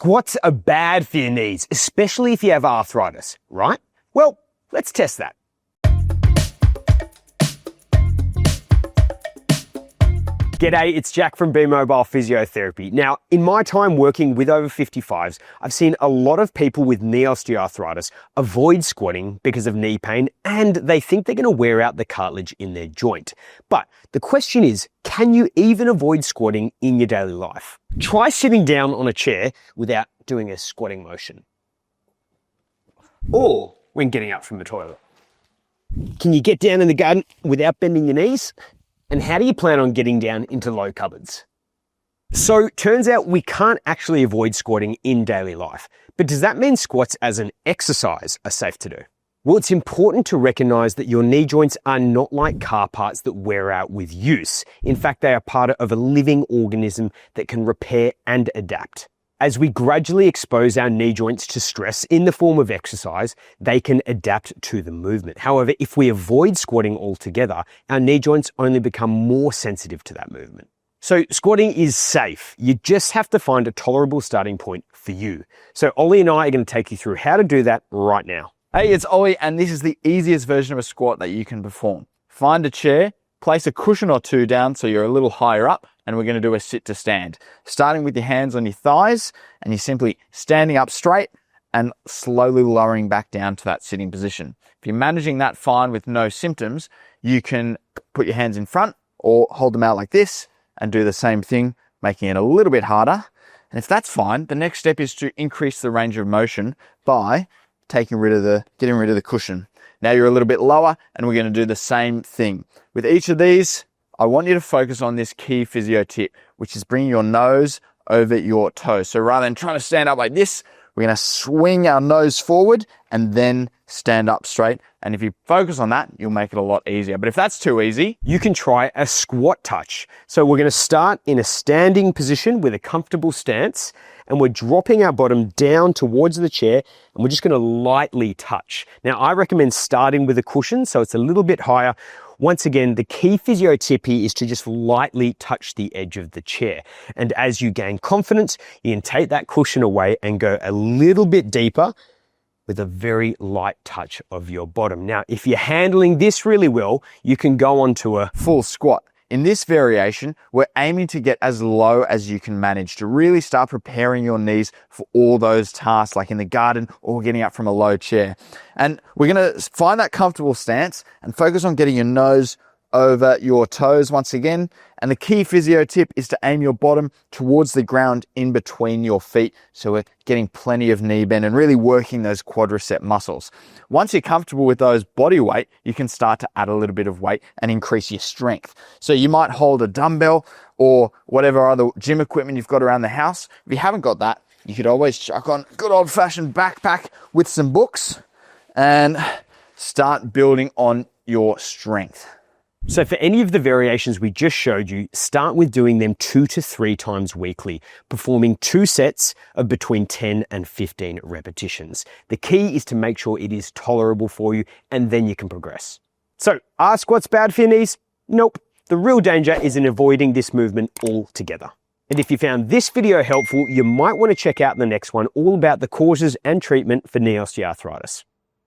Squats are bad for your knees, especially if you have arthritis, right? Well, let's test that. G'day, it's Jack from B-Mobile Physiotherapy. Now, in my time working with over 55s, I've seen a lot of people with knee osteoarthritis avoid squatting because of knee pain, and they think they're going to wear out the cartilage in their joint. But the question is, can you even avoid squatting in your daily life? Try sitting down on a chair without doing a squatting motion, or when getting up from the toilet. Can you get down in the garden without bending your knees? And how do you plan on getting down into low cupboards? So turns out we can't actually avoid squatting in daily life. But does that mean squats as an exercise are safe to do? Well, it's important to recognize that your knee joints are not like car parts that wear out with use. In fact, they are part of a living organism that can repair and adapt. As we gradually expose our knee joints to stress in the form of exercise, they can adapt to the movement. However, if we avoid squatting altogether, our knee joints only become more sensitive to that movement. So squatting is safe. You just have to find a tolerable starting point for you. So Ollie and I are going to take you through how to do that right now. Hey, it's Ollie, and this is the easiest version of a squat that you can perform. Find a chair, place a cushion or two down so you're a little higher up, and we're going to do a sit to stand. Starting with your hands on your thighs, and you're simply standing up straight and slowly lowering back down to that sitting position. If you're managing that fine with no symptoms, you can put your hands in front or hold them out like this and do the same thing, making it a little bit harder. And if that's fine, the next step is to increase the range of motion by getting rid of the cushion. Now you're a little bit lower, and we're going to do the same thing. With each of these, I want you to focus on this key physio tip, which is bringing your nose over your toes. So rather than trying to stand up like this, we're going to swing our nose forward and then stand up straight. And if you focus on that, you'll make it a lot easier. But if that's too easy, you can try a squat touch. So we're going to start in a standing position with a comfortable stance, and we're dropping our bottom down towards the chair, and we're just going to lightly touch. Now, I recommend starting with a cushion, so it's a little bit higher. Once again, the key physio tip here is to just lightly touch the edge of the chair. And as you gain confidence, you can take that cushion away and go a little bit deeper with a very light touch of your bottom. Now, if you're handling this really well, you can go on to a full squat. In this variation, we're aiming to get as low as you can manage to really start preparing your knees for all those tasks like in the garden or getting up from a low chair. And we're going to find that comfortable stance and focus on getting your nose over your toes once again. And the key physio tip is to aim your bottom towards the ground in between your feet. So we're getting plenty of knee bend and really working those quadricep muscles. Once you're comfortable with those body weight, you can start to add a little bit of weight and increase your strength. So you might hold a dumbbell or whatever other gym equipment you've got around the house. If you haven't got that, you could always chuck on a good old fashioned backpack with some books and start building on your strength. So for any of the variations we just showed you, start with doing them 2 to 3 times weekly, performing 2 sets of between 10 and 15 repetitions. The key is to make sure it is tolerable for you, and then you can progress. So are squats bad for your knees? Nope. The real danger is in avoiding this movement altogether. And if you found this video helpful, you might want to check out the next one all about the causes and treatment for knee osteoarthritis.